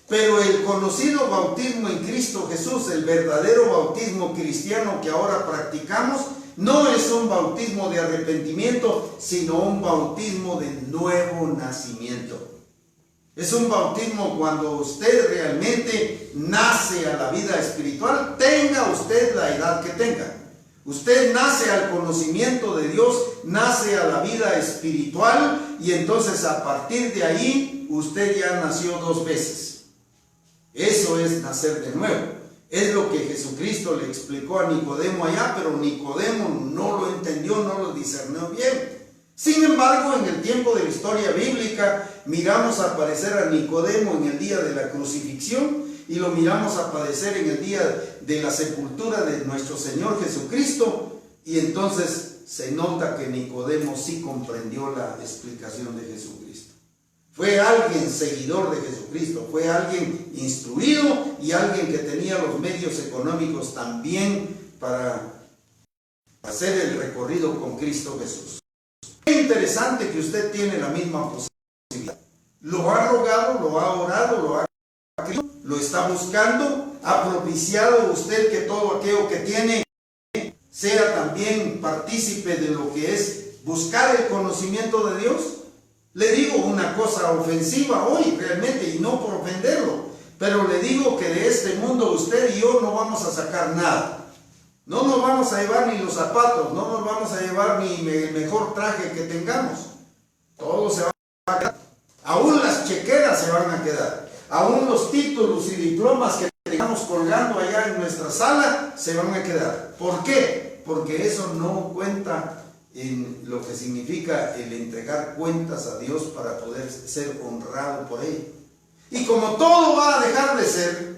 Pero el conocido bautismo en Cristo Jesús, el verdadero bautismo cristiano que ahora practicamos, no es un bautismo de arrepentimiento, sino un bautismo de nuevo nacimiento. Es un bautismo cuando usted realmente nace a la vida espiritual, tenga usted la edad que tenga. Usted nace al conocimiento de Dios, nace a la vida espiritual y entonces a partir de ahí usted ya nació 2 veces. Eso es nacer de nuevo. Es lo que Jesucristo le explicó a Nicodemo allá, pero Nicodemo no lo entendió, no lo discernió bien. Sin embargo, en el tiempo de la historia bíblica, miramos aparecer a Nicodemo en el día de la crucifixión y lo miramos aparecer en el día de la sepultura de nuestro Señor Jesucristo, y entonces se nota que Nicodemo sí comprendió la explicación de Jesucristo. Fue alguien seguidor de Jesucristo, fue alguien instruido y alguien que tenía los medios económicos también para hacer el recorrido con Cristo Jesús. Es interesante que usted tiene la misma posibilidad. Lo ha rogado, lo ha orado, lo está buscando, ha propiciado usted que todo aquello que tiene sea también partícipe de lo que es buscar el conocimiento de Dios. Le digo una cosa ofensiva hoy realmente, y no por ofenderlo, pero le digo que de este mundo usted y yo no vamos a sacar nada. No nos vamos a llevar ni los zapatos, no nos vamos a llevar ni el mejor traje que tengamos. Todo se va a quedar. Aún las chequeras se van a quedar. Aún los títulos y diplomas que tengamos colgando allá en nuestra sala se van a quedar. ¿Por qué? Porque eso no cuenta en lo que significa el entregar cuentas a Dios para poder ser honrado por Él. Y como todo va a dejar de ser,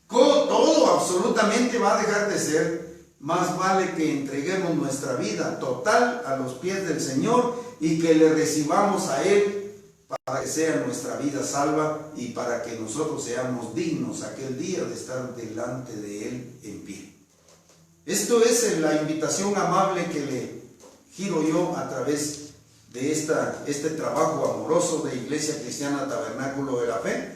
todo absolutamente va a dejar de ser, más vale que entreguemos nuestra vida total a los pies del Señor y que le recibamos a Él para que sea nuestra vida salva y para que nosotros seamos dignos aquel día de estar delante de Él en pie. Esto es la invitación amable que le giro yo a través de este trabajo amoroso de Iglesia Cristiana Tabernáculo de la Fe,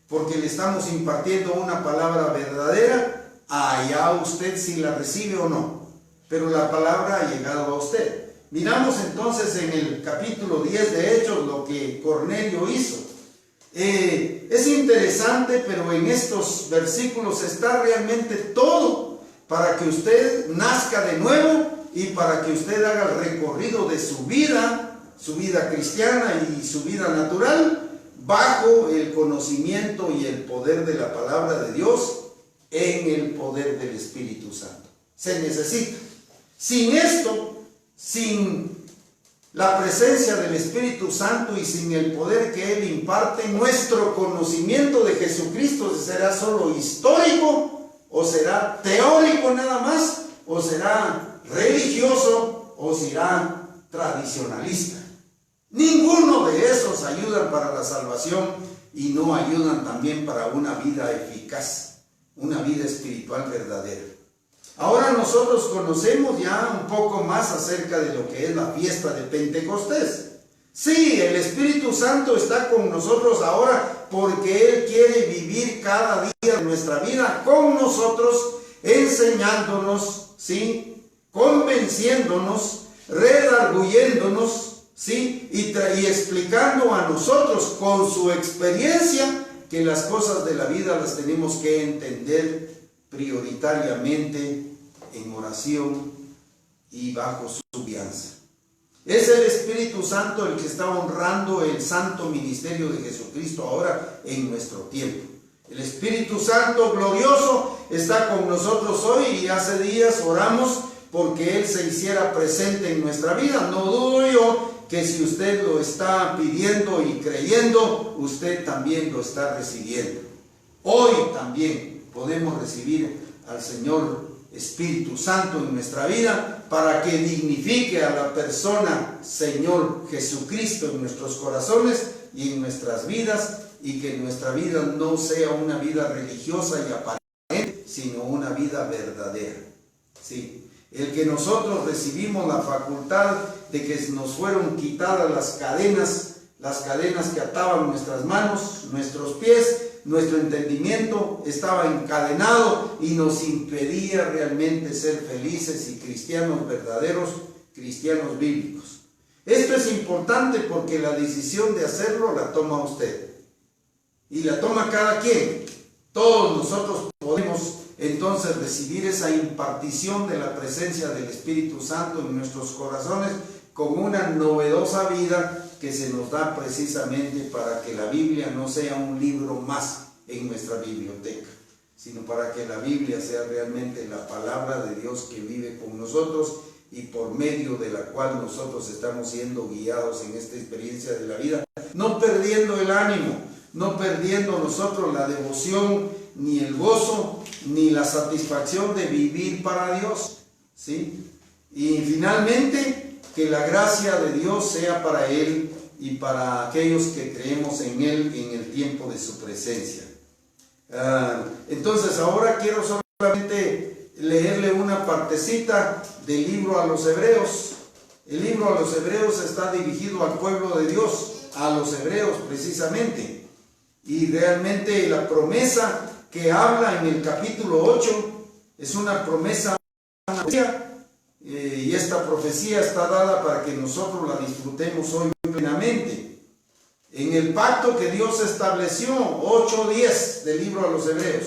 porque le estamos impartiendo una palabra verdadera, allá usted si la recibe o no, pero la palabra ha llegado a usted. Miramos entonces en el capítulo 10 de Hechos lo que Cornelio hizo. Es interesante, pero en estos versículos está realmente todo para que usted nazca de nuevo y para que usted haga el recorrido de su vida cristiana y su vida natural, bajo el conocimiento y el poder de la palabra de Dios, en el poder del Espíritu Santo. Se necesita. Sin esto, sin la presencia del Espíritu Santo y sin el poder que Él imparte, nuestro conocimiento de Jesucristo será solo histórico, o será teórico nada más, o será religioso, o será tradicionalista. Ninguno de esos ayudan para la salvación y no ayudan también para una vida eficaz, una vida espiritual verdadera. Ahora nosotros conocemos ya un poco más acerca de lo que es la fiesta de Pentecostés. Sí, el Espíritu Santo está con nosotros ahora porque Él quiere vivir cada día de nuestra vida con nosotros, enseñándonos, ¿sí?, convenciéndonos, redarguyéndonos, ¿sí?, y explicando a nosotros con su experiencia que las cosas de la vida las tenemos que entender prioritariamente en oración y bajo su guianza. Es el Espíritu Santo el que está honrando el santo ministerio de Jesucristo ahora en nuestro tiempo. El Espíritu Santo glorioso está con nosotros hoy y hace días oramos porque Él se hiciera presente en nuestra vida. No dudo yo que si usted lo está pidiendo y creyendo, usted también lo está recibiendo. Hoy también podemos recibir al Señor Espíritu Santo en nuestra vida para que dignifique a la persona Señor Jesucristo en nuestros corazones y en nuestras vidas, y que nuestra vida no sea una vida religiosa y aparente, sino una vida verdadera. Sí. El que nosotros recibimos la facultad de que nos fueron quitadas las cadenas que ataban nuestras manos, nuestros pies, nuestro entendimiento estaba encadenado y nos impedía realmente ser felices y cristianos verdaderos, cristianos bíblicos. Esto es importante porque la decisión de hacerlo la toma usted y la toma cada quien. Todos nosotros podemos entonces recibir esa impartición de la presencia del Espíritu Santo en nuestros corazones con una novedosa vida que se nos da precisamente para que la Biblia no sea un libro más en nuestra biblioteca, sino para que la Biblia sea realmente la palabra de Dios que vive con nosotros y por medio de la cual nosotros estamos siendo guiados en esta experiencia de la vida, no perdiendo el ánimo, no perdiendo nosotros la devoción, ni el gozo, ni la satisfacción de vivir para Dios, ¿sí? Y finalmente, que la gracia de Dios sea para Él y para aquellos que creemos en Él en el tiempo de su presencia. Entonces ahora quiero solamente leerle una partecita del libro a los Hebreos. El libro a los Hebreos está dirigido al pueblo de Dios, a los hebreos precisamente. Y realmente la promesa que habla en el capítulo 8 es una promesa, y esta profecía está dada para que nosotros la disfrutemos hoy plenamente. En el pacto que Dios estableció, 8:10 del libro a los Hebreos,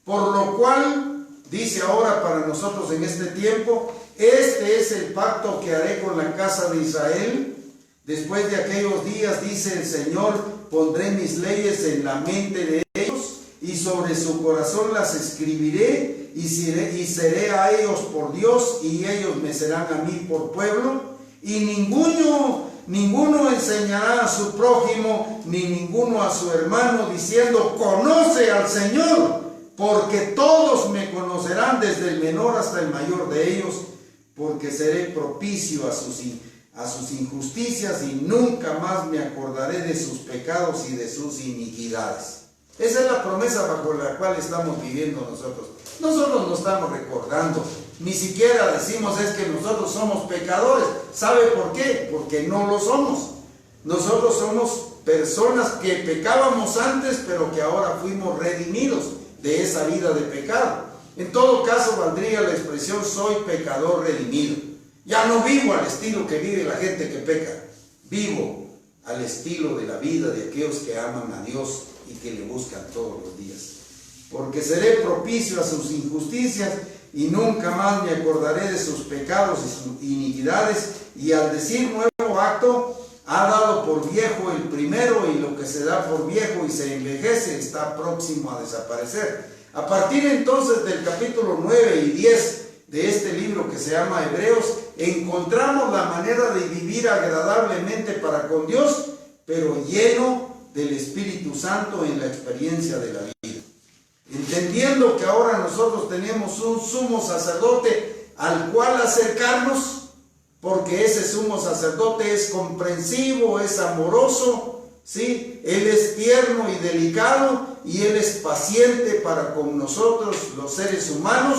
por lo cual dice ahora para nosotros en este tiempo: este es el pacto que haré con la casa de Israel. Después de aquellos días, dice el Señor, pondré mis leyes en la mente de ellos y sobre su corazón las escribiré y seré a ellos por Dios y ellos me serán a mí por pueblo. Y ninguno enseñará a su prójimo ni ninguno a su hermano diciendo: conoce al Señor, porque todos me conocerán desde el menor hasta el mayor de ellos, porque seré propicio a sus injusticias y nunca más me acordaré de sus pecados y de sus iniquidades. Esa es la promesa bajo la cual estamos viviendo nosotros. Nosotros no estamos recordando, ni siquiera decimos es que nosotros somos pecadores. ¿Sabe por qué? Porque no lo somos. Nosotros somos personas que pecábamos antes, pero que ahora fuimos redimidos de esa vida de pecado. En todo caso valdría la expresión: soy pecador redimido. Ya no vivo al estilo que vive la gente que peca, vivo al estilo de la vida de aquellos que aman a Dios y que le buscan todos los días. Porque seré propicio a sus injusticias y nunca más me acordaré de sus pecados y sus iniquidades. Y al decir nuevo acto, ha dado por viejo el primero, y lo que se da por viejo y se envejece está próximo a desaparecer. A partir entonces del capítulo 9 y 10 de este libro que se llama Hebreos, encontramos la manera de vivir agradablemente para con Dios, pero lleno del Espíritu Santo en la experiencia de la vida. Entendiendo que ahora nosotros tenemos un sumo sacerdote al cual acercarnos, porque ese sumo sacerdote es comprensivo, es amoroso, ¿sí? Él es tierno y delicado, y Él es paciente para con nosotros los seres humanos,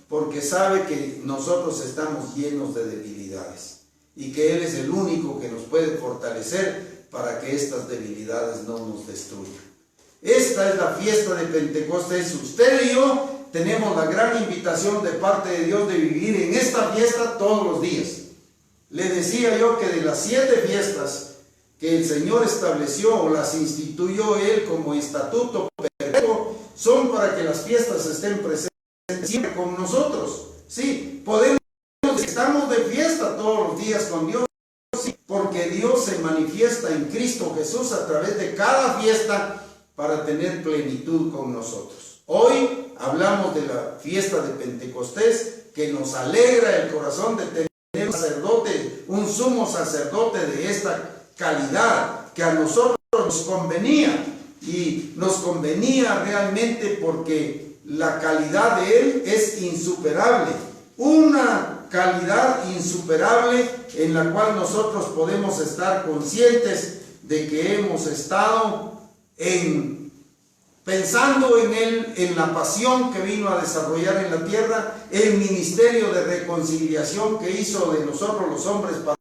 porque sabe que nosotros estamos llenos de debilidades y que Él es el único que nos puede fortalecer para que estas debilidades no nos destruyan. Esta es la fiesta de Pentecostés. Usted y yo tenemos la gran invitación de parte de Dios de vivir en esta fiesta todos los días. Le decía yo que de las 7 fiestas que el Señor estableció o las instituyó Él como estatuto perpetuo, son para que las fiestas estén presentes siempre con nosotros. Sí, estamos de fiesta todos los días con Dios, sí, porque Dios se manifiesta en Cristo Jesús a través de cada fiesta para tener plenitud con nosotros. Hoy hablamos de la fiesta de Pentecostés, que nos alegra el corazón de tener un sacerdote, un sumo sacerdote de esta calidad que a nosotros nos convenía, y nos convenía realmente porque la calidad de Él es insuperable. Una calidad insuperable en la cual nosotros podemos estar conscientes de que hemos estado pensando en Él, en la pasión que vino a desarrollar en la tierra, el ministerio de reconciliación que hizo de nosotros los hombres para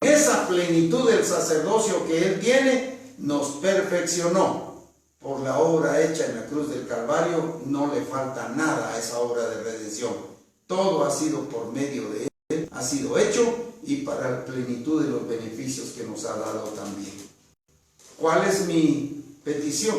esa plenitud del sacerdocio que Él tiene, nos perfeccionó por la obra hecha en la cruz del Calvario. No le falta nada a esa obra de redención. Todo ha sido por medio de Él, ha sido hecho y para la plenitud de los beneficios que nos ha dado también. ¿Cuál es mi petición?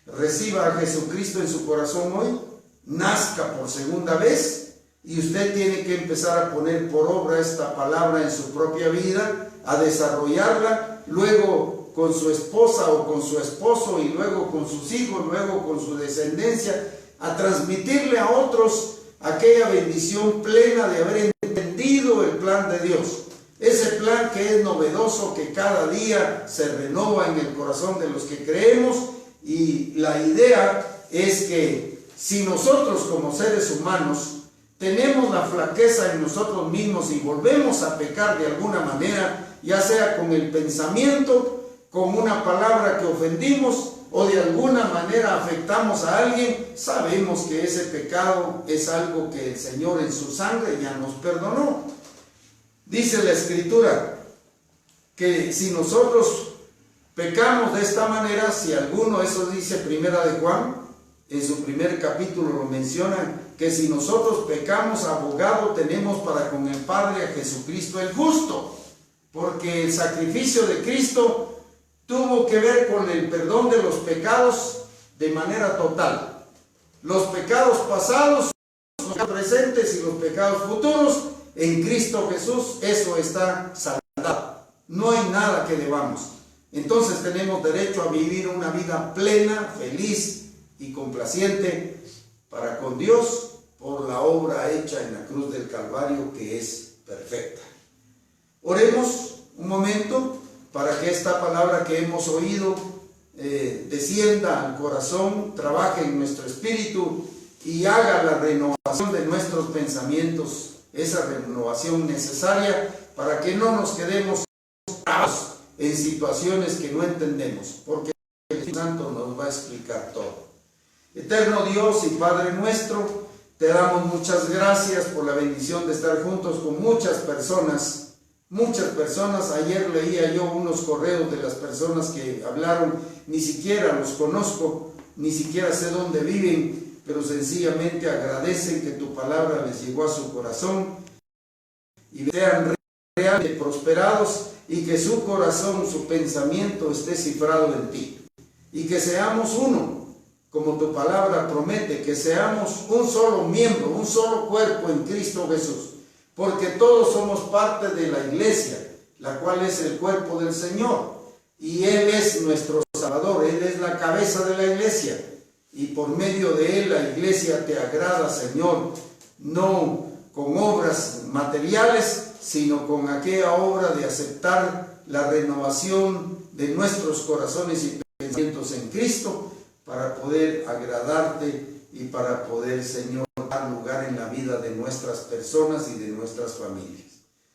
Reciba a Jesucristo en su corazón hoy, nazca por segunda vez y usted tiene que empezar a poner por obra esta palabra en su propia vida, a desarrollarla, luego con su esposa o con su esposo y luego con sus hijos, luego con su descendencia, a transmitirle a otros aquella bendición plena de haber entendido el plan de Dios. Ese plan que es novedoso, que cada día se renova en el corazón de los que creemos, y la idea es que si nosotros como seres humanos tenemos la flaqueza en nosotros mismos y volvemos a pecar de alguna manera, ya sea con el pensamiento, con una palabra que ofendimos o de alguna manera afectamos a alguien, sabemos que ese pecado es algo que el Señor en su sangre ya nos perdonó. Dice la Escritura que si nosotros pecamos de esta manera, si alguno, eso dice Primera de Juan, en su primer capítulo lo menciona, que si nosotros pecamos, abogado tenemos para con el Padre a Jesucristo el justo, porque el sacrificio de Cristo tuvo que ver con el perdón de los pecados de manera total. Los pecados pasados, los presentes y los pecados futuros, en Cristo Jesús, eso está saldado. No hay nada que debamos. Entonces tenemos derecho a vivir una vida plena, feliz y complaciente para con Dios por la obra hecha en la cruz del Calvario, que es perfecta. Oremos un momento para que esta palabra que hemos oído descienda al corazón, trabaje en nuestro espíritu y haga la renovación de nuestros pensamientos, esa renovación necesaria para que no nos quedemos en situaciones que no entendemos, porque el Espíritu Santo nos va a explicar todo. Eterno Dios y Padre nuestro, te damos muchas gracias por la bendición de estar juntos con muchas personas. Ayer leía yo unos correos de las personas que hablaron, ni siquiera los conozco, ni siquiera sé dónde viven, pero sencillamente agradecen que tu palabra les llegó a su corazón y sean realmente prosperados y que su corazón, su pensamiento esté cifrado en ti y que seamos uno, como tu palabra promete, que seamos un solo miembro, un solo cuerpo en Cristo Jesús, porque todos somos parte de la iglesia, la cual es el cuerpo del Señor, y Él es nuestro Salvador, Él es la cabeza de la iglesia, y por medio de Él la iglesia te agrada, Señor, no con obras materiales, sino con aquella obra de aceptar la renovación de nuestros corazones y pensamientos en Cristo, para poder agradarte y para poder, Señor, dar lugar en la vida de nuestras personas y de nuestras familias.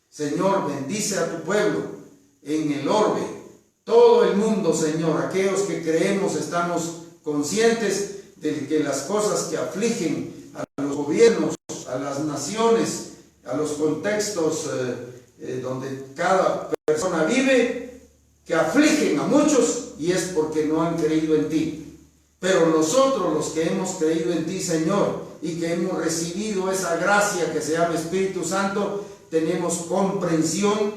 Señor, bendice a tu pueblo en el orbe, todo el mundo, Señor, aquellos que creemos, estamos conscientes de que las cosas que afligen a los gobiernos, a las naciones, a los contextos donde cada persona vive, que afligen a muchos, y es porque no han creído en ti. Pero nosotros, los que hemos creído en ti, Señor, y que hemos recibido esa gracia que se llama Espíritu Santo, tenemos comprensión,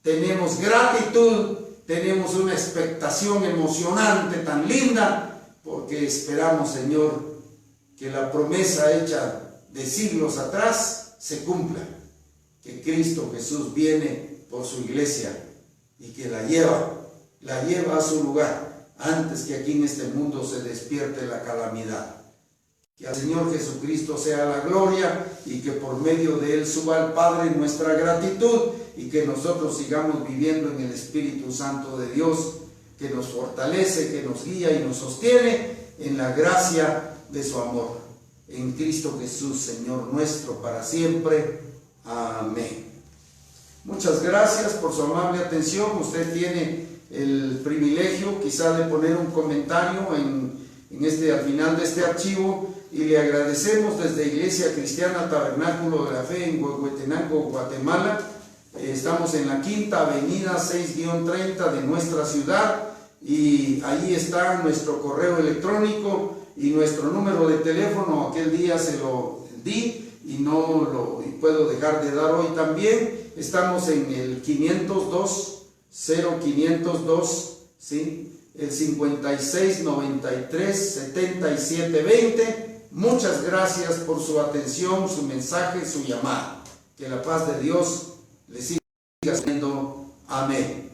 tenemos gratitud, tenemos una expectación emocionante tan linda, porque esperamos, Señor, que la promesa hecha de siglos atrás se cumpla, que Cristo Jesús viene por su iglesia y que la lleva a su lugar antes que aquí en este mundo se despierte la calamidad. Que al Señor Jesucristo sea la gloria y que por medio de Él suba al Padre nuestra gratitud y que nosotros sigamos viviendo en el Espíritu Santo de Dios, que nos fortalece, que nos guía y nos sostiene en la gracia de su amor. en Cristo Jesús, Señor nuestro, para siempre. Amén. Muchas gracias por su amable atención. Usted tiene el privilegio quizá de poner un comentario al final de este archivo, y le agradecemos desde Iglesia Cristiana Tabernáculo de la Fe en Huehuetenango, Guatemala. Estamos en la Quinta Avenida 6-30 de nuestra ciudad, y ahí está nuestro correo electrónico y nuestro número de teléfono. Aquel día se lo di y no lo puedo dejar de dar hoy también. Estamos en el 502, ¿sí? El 5693-7720. Muchas gracias por su atención, su mensaje, su llamada. Que la paz de Dios le siga siendo. Amén.